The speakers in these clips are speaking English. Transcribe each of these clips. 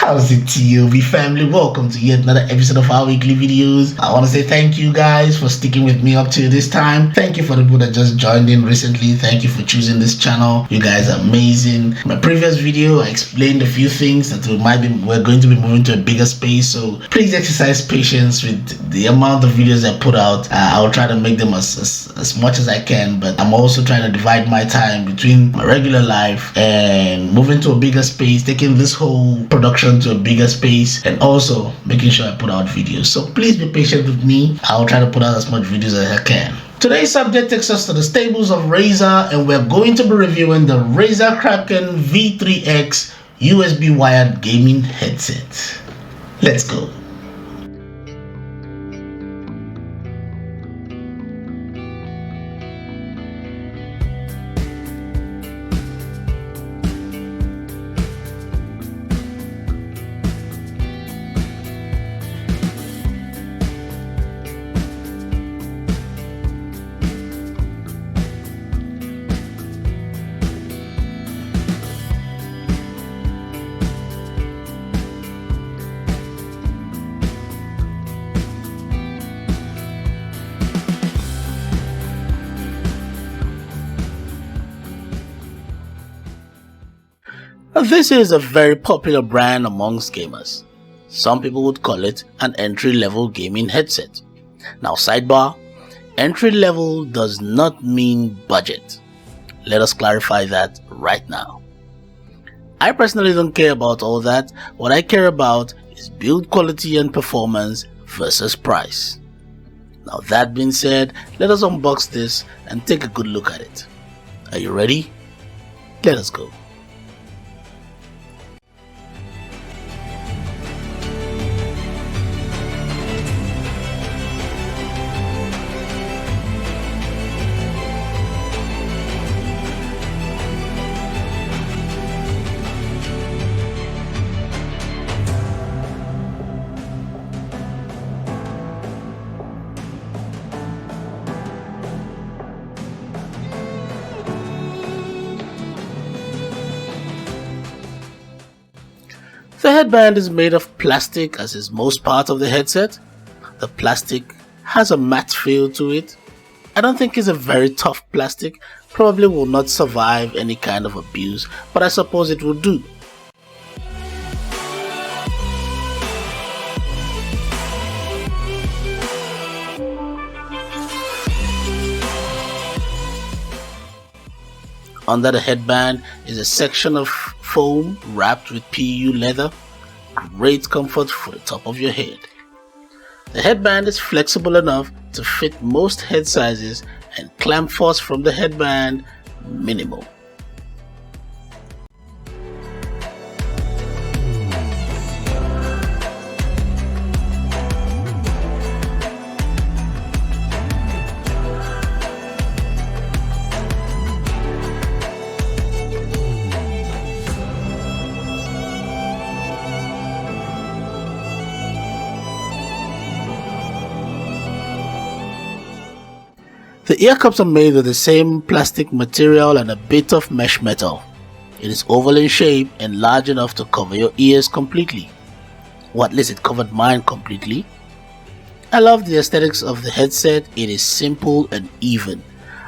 How's it T.O.B family? Welcome to yet another episode of our weekly videos. I want to say thank you guys for sticking with me up to this time. Thank you for the people that just joined in recently. Thank you for choosing this channel. You guys are amazing. In my previous video, I explained a few things that we're going to be moving to a bigger space. So please exercise patience with the amount of videos I put out. I'll try to make them as much as I can, but I'm also trying to divide my time between my regular life and moving to a bigger space, taking this whole production to a bigger space, and also making sure I put out videos. So please be patient with me. I'll try to put out as much videos as I can. Today's subject takes us to the stables of Razer, and we're going to be reviewing the Razer Kraken V3 X USB wired gaming headset. Let's go. This is a very popular brand amongst gamers. Some people would call it an entry-level gaming headset. Now sidebar, entry-level does not mean budget. Let us clarify that right now. I personally don't care about all that. What I care about is build quality and performance versus price. Now that being said, let us unbox this and take a good look at it. Are you ready? Let us go. The headband is made of plastic, as is most part of the headset. The plastic has a matte feel to it. I don't think it's a very tough plastic, probably will not survive any kind of abuse, but I suppose it will do. Under the headband is a section of foam wrapped with PU leather. Great comfort for the top of your head. The headband is flexible enough to fit most head sizes, and clamp force from the headband minimal. The ear cups are made with the same plastic material and a bit of mesh metal. It is oval in shape and large enough to cover your ears completely. Or at least it covered mine completely. I love the aesthetics of the headset. It is simple and even.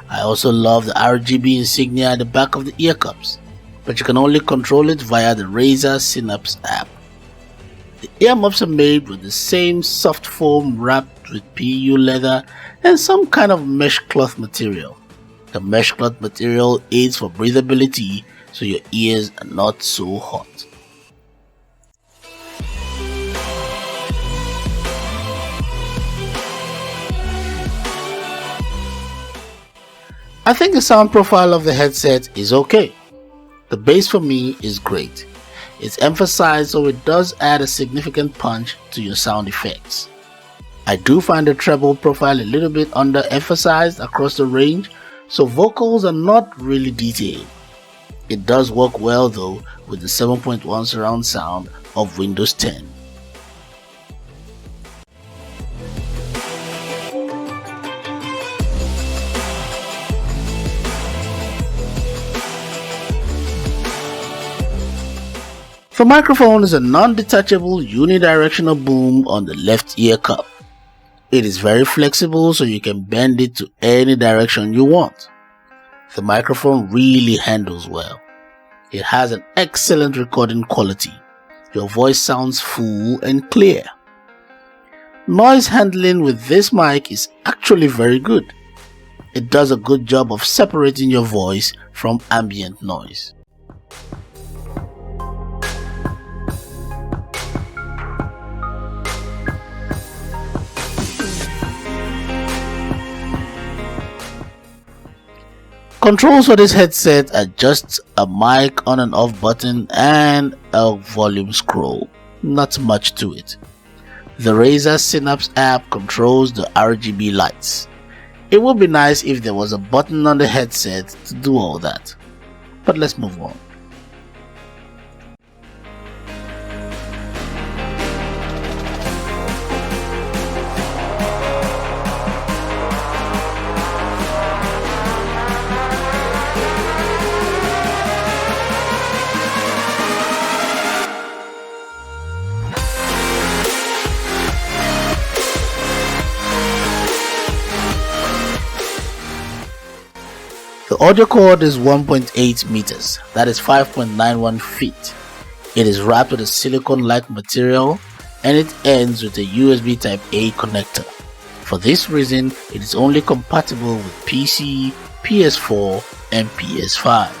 I also love the RGB insignia at the back of the ear cups, but you can only control it via the Razer Synapse app. The ear muffs are made with the same soft foam wrapped with PU leather and some kind of mesh cloth material. The mesh cloth material aids for breathability, so your ears are not so hot. I think the sound profile of the headset is okay. The bass for me is great. It's emphasized, so it does add a significant punch to your sound effects. I do find the treble profile a little bit under-emphasized across the range, so vocals are not really detailed. It does work well though with the 7.1 surround sound of Windows 10. From microphone is a non-detachable unidirectional boom on the left ear cup. It is very flexible, so you can bend it to any direction you want. The microphone really handles well. It has an excellent recording quality. Your voice sounds full and clear. Noise handling with this mic is actually very good. It does a good job of separating your voice from ambient noise. Controls for this headset are just a mic on and off button and a volume scroll. Not much to it. The Razer Synapse app controls the RGB lights. It would be nice if there was a button on the headset to do all that. But let's move on. The audio cord is 1.8 meters, that is 5.91 feet. It is wrapped with a silicone-like material and it ends with a USB Type-A connector. For this reason, it is only compatible with PC, PS4 and PS5.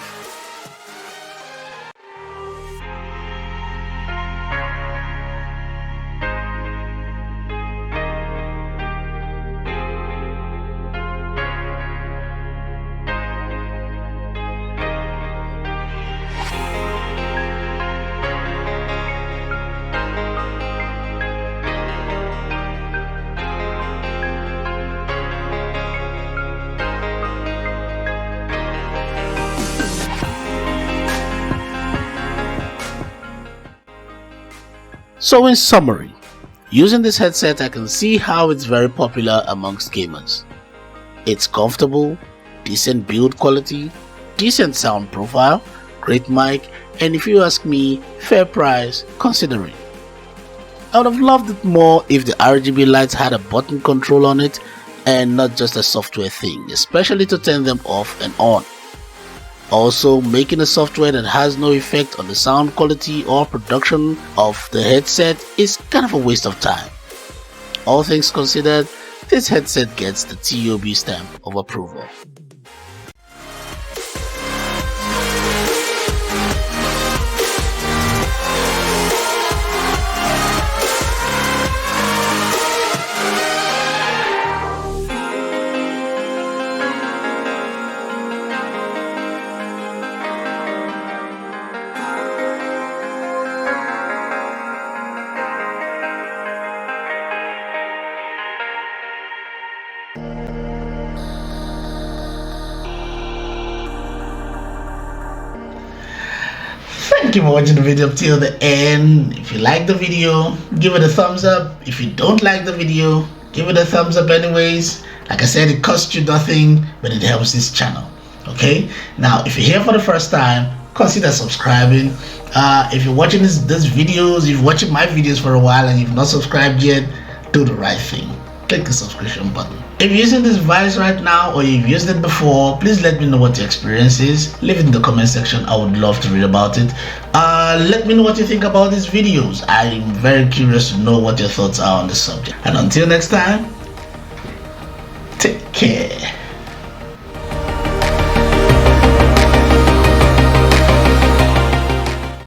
So in summary, using this headset I can see how it's very popular amongst gamers. It's comfortable, decent build quality, decent sound profile, great mic, and if you ask me, fair price considering. I would have loved it more if the RGB lights had a button control on it and not just a software thing, especially to turn them off and on. Also, making a software that has no effect on the sound quality or production of the headset is kind of a waste of time. All things considered, this headset gets the T.O.B stamp of approval. Thank you for watching the video up till the end. If you like the video, give it a thumbs up. If you don't like the video, give it a thumbs up anyways. Like I said, it costs you nothing, but it helps this channel. Okay, now if you're here for the first time, consider subscribing. If you're watching these videos, if you're watching my videos for a while and you've not subscribed yet, do the right thing. Click the subscription button. If you're using this device right now or you've used it before, please let me know what your experience is. Leave it in the comment section. I would love to read about it. Let me know what you think about these videos. I'm very curious to know what your thoughts are on the subject. And until next time, take care.